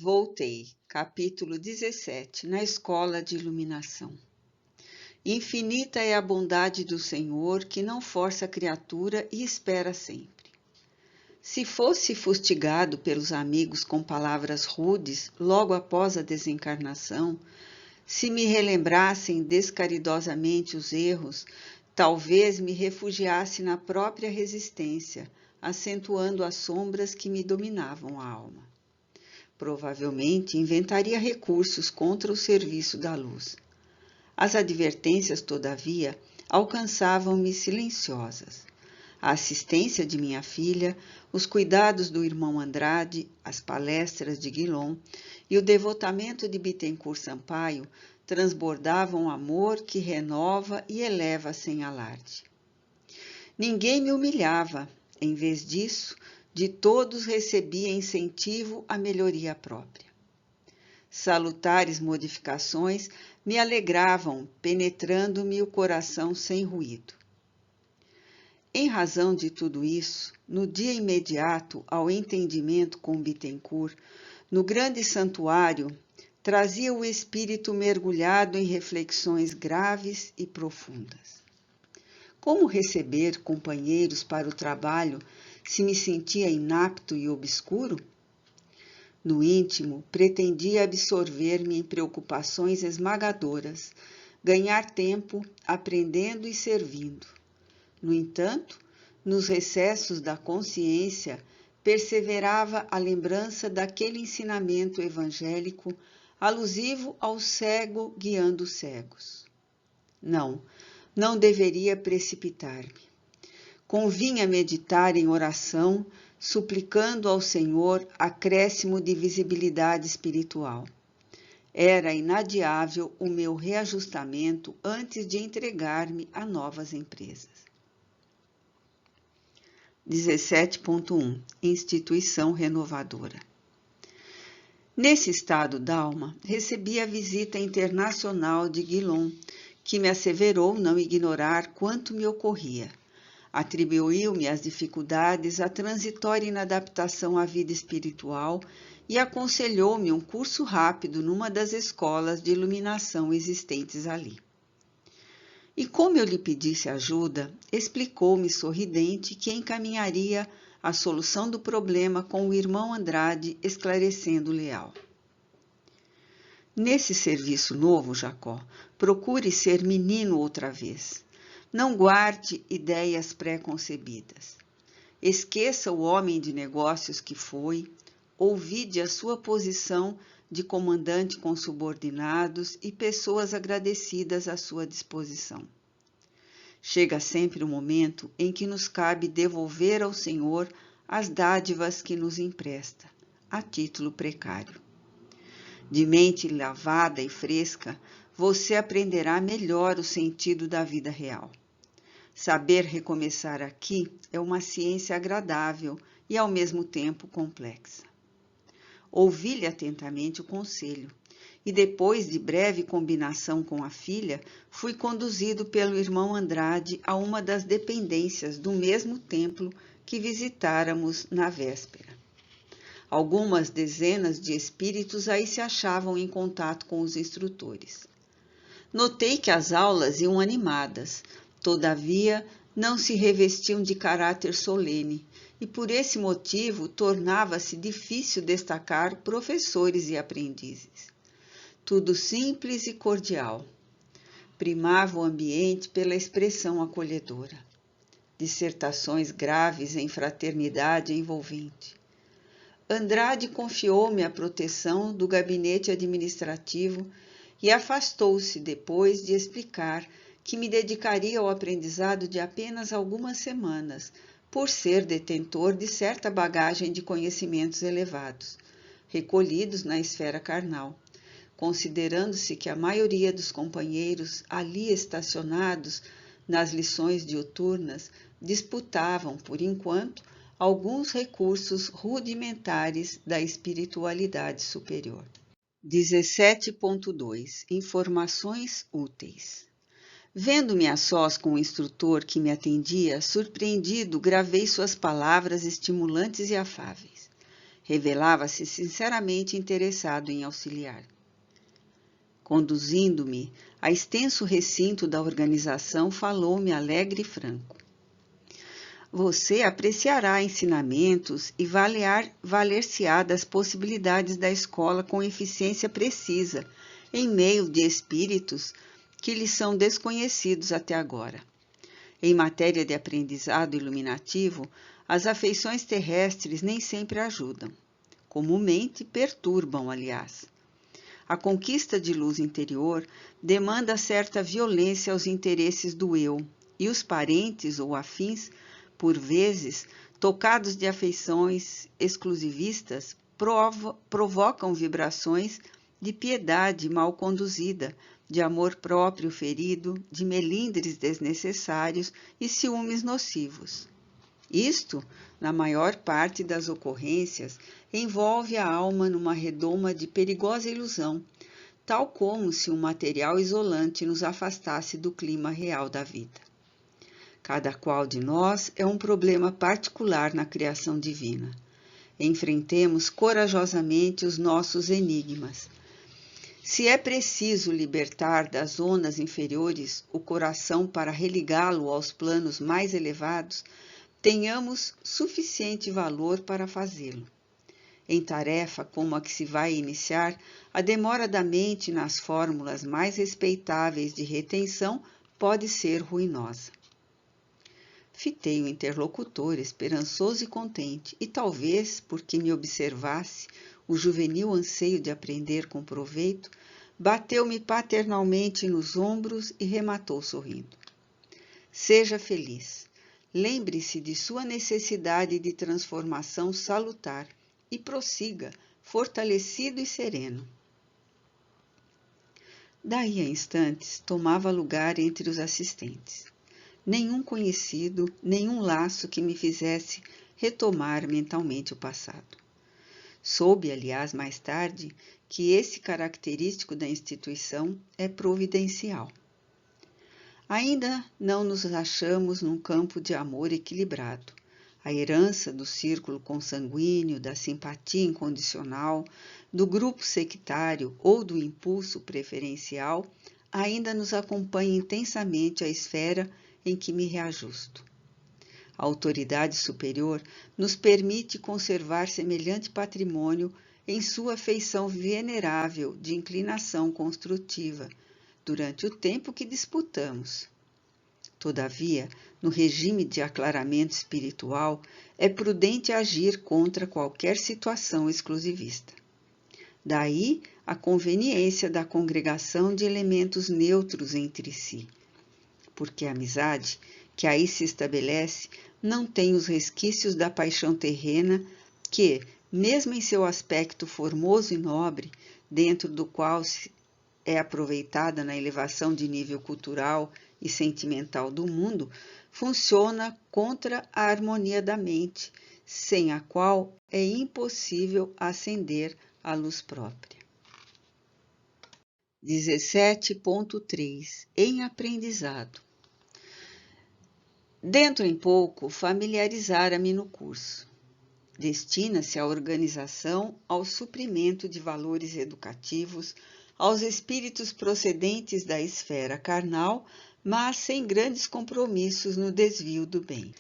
Voltei, capítulo 17, na escola de iluminação. Infinita é a bondade do Senhor, que não força a criatura e espera sempre. Se fosse fustigado pelos amigos com palavras rudes logo após a desencarnação, se me relembrassem descaridosamente os erros, talvez me refugiasse na própria resistência, acentuando as sombras que me dominavam a alma. Provavelmente inventaria recursos contra o serviço da luz. As advertências, todavia, alcançavam-me silenciosas. A assistência de minha filha, os cuidados do irmão Andrade, as palestras de Guilom e o devotamento de Bittencourt Sampaio transbordavam amor que renova e eleva sem alarde. Ninguém me humilhava, em vez disso, de todos recebia incentivo à melhoria própria. Salutares modificações me alegravam, penetrando-me o coração sem ruído. Em razão de tudo isso, no dia imediato ao entendimento com Bittencourt, no grande santuário, trazia o espírito mergulhado em reflexões graves e profundas. Como receber companheiros para o trabalho se me sentia inapto e obscuro? No íntimo, pretendia absorver-me em preocupações esmagadoras, ganhar tempo aprendendo e servindo. No entanto, nos recessos da consciência, perseverava a lembrança daquele ensinamento evangélico alusivo ao cego guiando os cegos. Não deveria precipitar-me. Convinha meditar em oração, suplicando ao Senhor acréscimo de visibilidade espiritual. Era inadiável o meu reajustamento antes de entregar-me a novas empresas. 17.1 Instituição Renovadora. Nesse estado d'alma, recebi a visita internacional de Guilom, que me asseverou não ignorar quanto me ocorria. Atribuiu-me as dificuldades à transitória inadaptação à vida espiritual e aconselhou-me um curso rápido numa das escolas de iluminação existentes ali. E como eu lhe pedisse ajuda, explicou-me sorridente que encaminharia a solução do problema com o irmão Andrade, esclarecendo leal. Nesse serviço novo, Jacó, procure ser menino outra vez. Não guarde ideias pré-concebidas. Esqueça o homem de negócios que foi, ouvide a sua posição de comandante com subordinados e pessoas agradecidas à sua disposição. Chega sempre o momento em que nos cabe devolver ao Senhor as dádivas que nos empresta, a título precário. De mente lavada e fresca, você aprenderá melhor o sentido da vida real. Saber recomeçar aqui é uma ciência agradável e ao mesmo tempo complexa. Ouvi-lhe atentamente o conselho, e depois de breve combinação com a filha, fui conduzido pelo irmão Andrade a uma das dependências do mesmo templo que visitáramos na véspera. Algumas dezenas de espíritos aí se achavam em contato com os instrutores. Notei que as aulas iam animadas, todavia não se revestiam de caráter solene, e por esse motivo tornava-se difícil destacar professores e aprendizes. Tudo simples e cordial. Primava o ambiente pela expressão acolhedora. Dissertações graves em fraternidade envolvente. Andrade confiou-me a proteção do gabinete administrativo e afastou-se depois de explicar que me dedicaria ao aprendizado de apenas algumas semanas, por ser detentor de certa bagagem de conhecimentos elevados, recolhidos na esfera carnal, considerando-se que a maioria dos companheiros ali estacionados nas lições diuturnas disputavam, por enquanto, alguns recursos rudimentares da espiritualidade superior. 17.2 Informações úteis. Vendo-me a sós com o instrutor que me atendia, surpreendido, gravei suas palavras estimulantes e afáveis. Revelava-se sinceramente interessado em auxiliar. Conduzindo-me a extenso recinto da organização, falou-me alegre e franco. Você apreciará ensinamentos e valer-se-á das possibilidades da escola com eficiência precisa, em meio de espíritos que lhe são desconhecidos até agora. Em matéria de aprendizado iluminativo, as afeições terrestres nem sempre ajudam. Comumente perturbam, aliás. A conquista de luz interior demanda certa violência aos interesses do eu, e os parentes ou afins, por vezes, tocados de afeições exclusivistas, provocam vibrações de piedade mal conduzida, de amor próprio ferido, de melindres desnecessários e ciúmes nocivos. Isto, na maior parte das ocorrências, envolve a alma numa redoma de perigosa ilusão, tal como se um material isolante nos afastasse do clima real da vida. Cada qual de nós é um problema particular na criação divina. Enfrentemos corajosamente os nossos enigmas. Se é preciso libertar das zonas inferiores o coração para religá-lo aos planos mais elevados, tenhamos suficiente valor para fazê-lo. Em tarefa como a que se vai iniciar, a demora da mente nas fórmulas mais respeitáveis de retenção pode ser ruinosa. Fitei o interlocutor esperançoso e contente, e talvez, porque me observasse o juvenil anseio de aprender com proveito, bateu-me paternalmente nos ombros e rematou sorrindo. Seja feliz. Lembre-se de sua necessidade de transformação salutar e prossiga, fortalecido e sereno. Daí a instantes tomava lugar entre os assistentes. Nenhum conhecido, nenhum laço que me fizesse retomar mentalmente o passado. Soube, aliás, mais tarde, que esse característico da instituição é providencial. Ainda não nos achamos num campo de amor equilibrado. A herança do círculo consanguíneo, da simpatia incondicional, do grupo sectário ou do impulso preferencial ainda nos acompanha intensamente a esfera em que me reajusto. A autoridade superior nos permite conservar semelhante patrimônio em sua feição venerável de inclinação construtiva, durante o tempo que disputamos. Todavia, no regime de aclaramento espiritual, é prudente agir contra qualquer situação exclusivista. Daí a conveniência da congregação de elementos neutros entre si, porque a amizade, que aí se estabelece, não tem os resquícios da paixão terrena que, mesmo em seu aspecto formoso e nobre, dentro do qual é aproveitada na elevação de nível cultural e sentimental do mundo, funciona contra a harmonia da mente, sem a qual é impossível acender a luz própria. 17.3 Em aprendizado. Dentro em pouco familiarizara-me no curso. Destina-se a organização ao suprimento de valores educativos aos espíritos procedentes da esfera carnal, mas sem grandes compromissos no desvio do bem.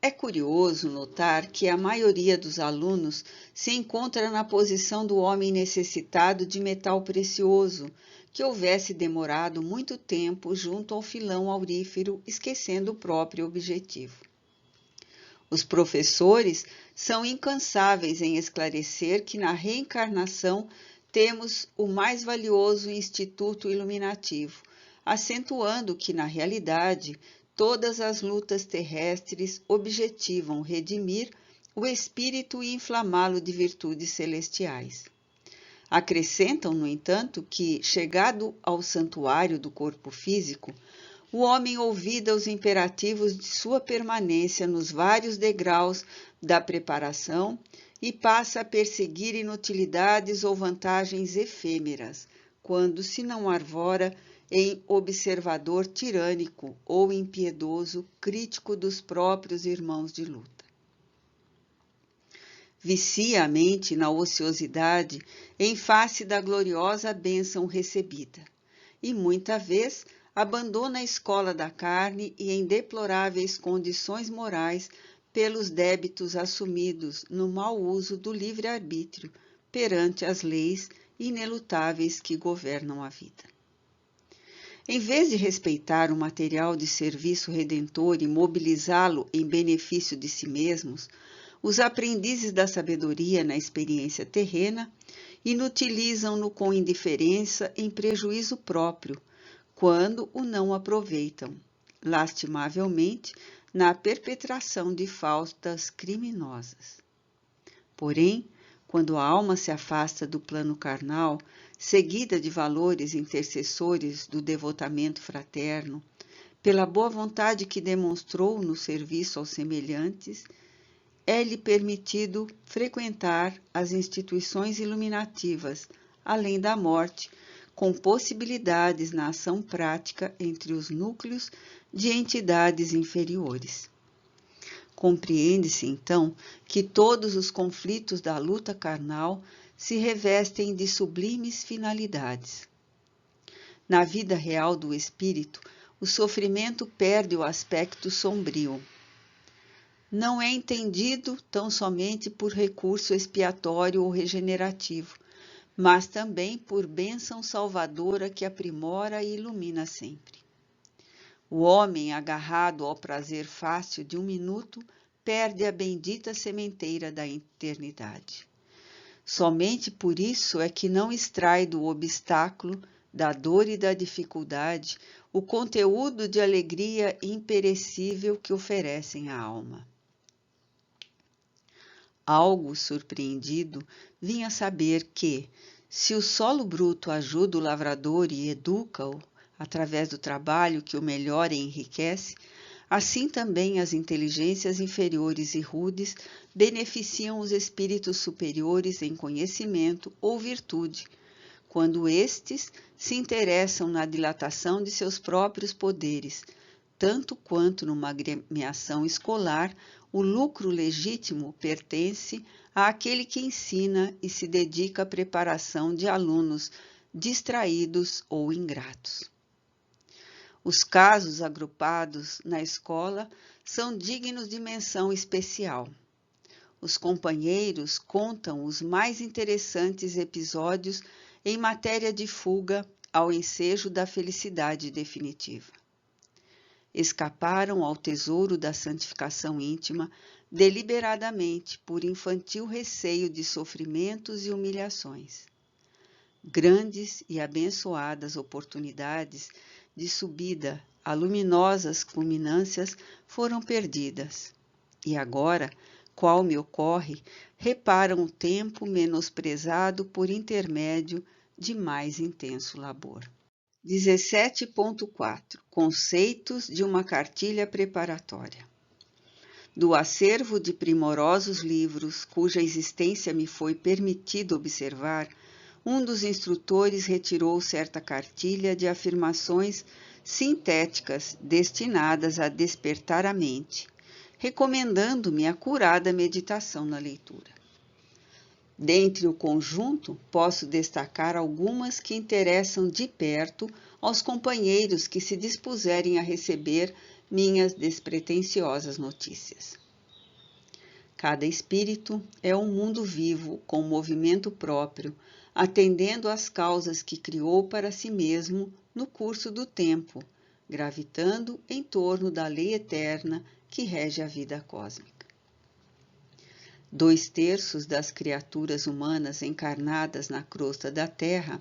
É curioso notar que a maioria dos alunos se encontra na posição do homem necessitado de metal precioso, que houvesse demorado muito tempo junto ao filão aurífero, esquecendo o próprio objetivo. Os professores são incansáveis em esclarecer que na reencarnação temos o mais valioso instituto iluminativo, acentuando que, na realidade, todas as lutas terrestres objetivam redimir o espírito e inflamá-lo de virtudes celestiais. Acrescentam, no entanto, que, chegado ao santuário do corpo físico, o homem olvida os imperativos de sua permanência nos vários degraus da preparação e passa a perseguir inutilidades ou vantagens efêmeras, quando se não arvora em observador tirânico ou impiedoso crítico dos próprios irmãos de luta. vicia a mente na ociosidade em face da gloriosa bênção recebida, e muita vez abandona a escola da carne e em deploráveis condições morais pelos débitos assumidos no mau uso do livre-arbítrio perante as leis inelutáveis que governam a vida. Em vez de respeitar o material de serviço redentor e mobilizá-lo em benefício de si mesmos, os aprendizes da sabedoria na experiência terrena inutilizam-no com indiferença em prejuízo próprio, quando o não aproveitam, lastimavelmente, na perpetração de faltas criminosas. Porém, quando a alma se afasta do plano carnal, seguida de valores intercessores do devotamento fraterno, pela boa vontade que demonstrou no serviço aos semelhantes, é-lhe permitido frequentar as instituições iluminativas, além da morte, com possibilidades na ação prática entre os núcleos de entidades inferiores. Compreende-se, então, que todos os conflitos da luta carnal se revestem de sublimes finalidades. Na vida real do espírito, o sofrimento perde o aspecto sombrio. Não é entendido tão somente por recurso expiatório ou regenerativo, mas também por bênção salvadora que aprimora e ilumina sempre. O homem, agarrado ao prazer fácil de um minuto, perde a bendita sementeira da eternidade. Somente por isso é que não extrai do obstáculo, da dor e da dificuldade o conteúdo de alegria imperecível que oferecem à alma. Algo surpreendido, vinha saber que, se o solo bruto ajuda o lavrador e educa-o, através do trabalho que o melhora e enriquece, assim também as inteligências inferiores e rudes beneficiam os espíritos superiores em conhecimento ou virtude, quando estes se interessam na dilatação de seus próprios poderes, tanto quanto numa agremiação escolar, o lucro legítimo pertence àquele que ensina e se dedica à preparação de alunos distraídos ou ingratos. Os casos agrupados na escola são dignos de menção especial. Os companheiros contam os mais interessantes episódios em matéria de fuga ao ensejo da felicidade definitiva. Escaparam ao tesouro da santificação íntima deliberadamente por infantil receio de sofrimentos e humilhações. Grandes e abençoadas oportunidades de subida a luminosas culminâncias foram perdidas. E agora, qual me ocorre, reparam o tempo menosprezado por intermédio de mais intenso labor. 17.4 Conceitos de uma cartilha preparatória. Do acervo de primorosos livros, cuja existência me foi permitido observar, um dos instrutores retirou certa cartilha de afirmações sintéticas destinadas a despertar a mente, recomendando-me a curada meditação na leitura. Dentre o conjunto, posso destacar algumas que interessam de perto aos companheiros que se dispuserem a receber minhas despretensiosas notícias. Cada espírito é um mundo vivo com movimento próprio, atendendo às causas que criou para si mesmo no curso do tempo, gravitando em torno da lei eterna que rege a vida cósmica. 2/3 das criaturas humanas encarnadas na crosta da Terra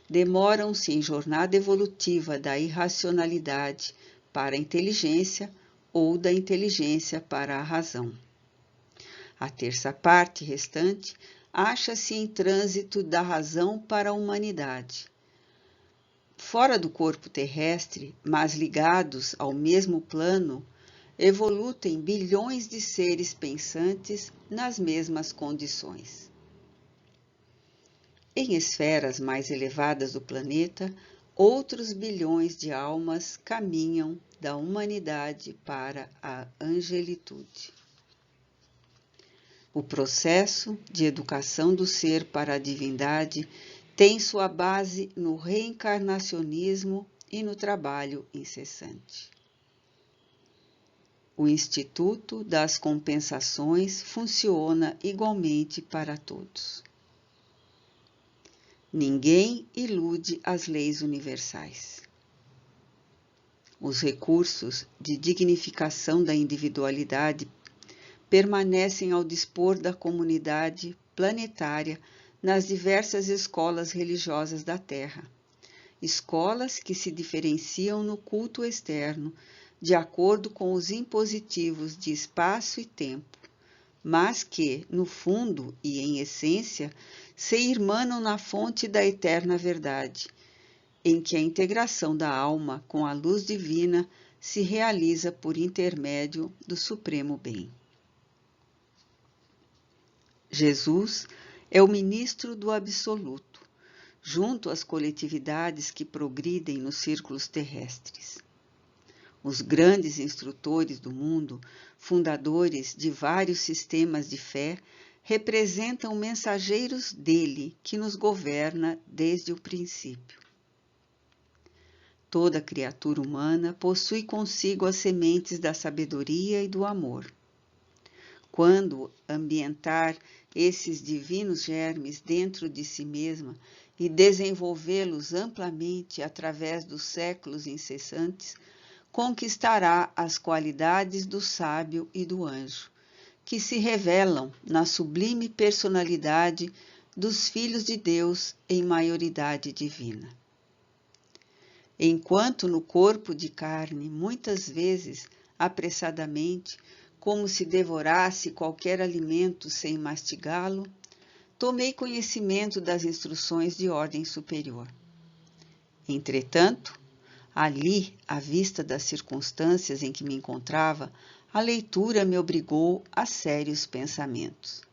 demoram-se em jornada evolutiva da irracionalidade para a inteligência ou da inteligência para a razão. A 1/3 parte restante acha-se em trânsito da razão para a humanidade. Fora do corpo terrestre, mas ligados ao mesmo plano, evolutem bilhões de seres pensantes nas mesmas condições. Em esferas mais elevadas do planeta, outros bilhões de almas caminham da humanidade para a angelitude. O processo de educação do ser para a divindade tem sua base no reencarnacionismo e no trabalho incessante. O Instituto das Compensações funciona igualmente para todos. Ninguém ilude as leis universais. Os recursos de dignificação da individualidade permanecem ao dispor da comunidade planetária nas diversas escolas religiosas da Terra, escolas que se diferenciam no culto externo, de acordo com os impositivos de espaço e tempo, mas que, no fundo e em essência, se irmanam na fonte da eterna verdade, em que a integração da alma com a luz divina se realiza por intermédio do Supremo Bem. Jesus é o ministro do Absoluto, junto às coletividades que progridem nos círculos terrestres. Os grandes instrutores do mundo, fundadores de vários sistemas de fé, representam mensageiros dele que nos governa desde o princípio. Toda criatura humana possui consigo as sementes da sabedoria e do amor. Quando ambientar esses divinos germes dentro de si mesma e desenvolvê-los amplamente através dos séculos incessantes, conquistará as qualidades do sábio e do anjo, que se revelam na sublime personalidade dos filhos de Deus em maioridade divina. Enquanto no corpo de carne, muitas vezes, apressadamente, como se devorasse qualquer alimento sem mastigá-lo, tomei conhecimento das instruções de ordem superior. Entretanto, ali, à vista das circunstâncias em que me encontrava, a leitura me obrigou a sérios pensamentos.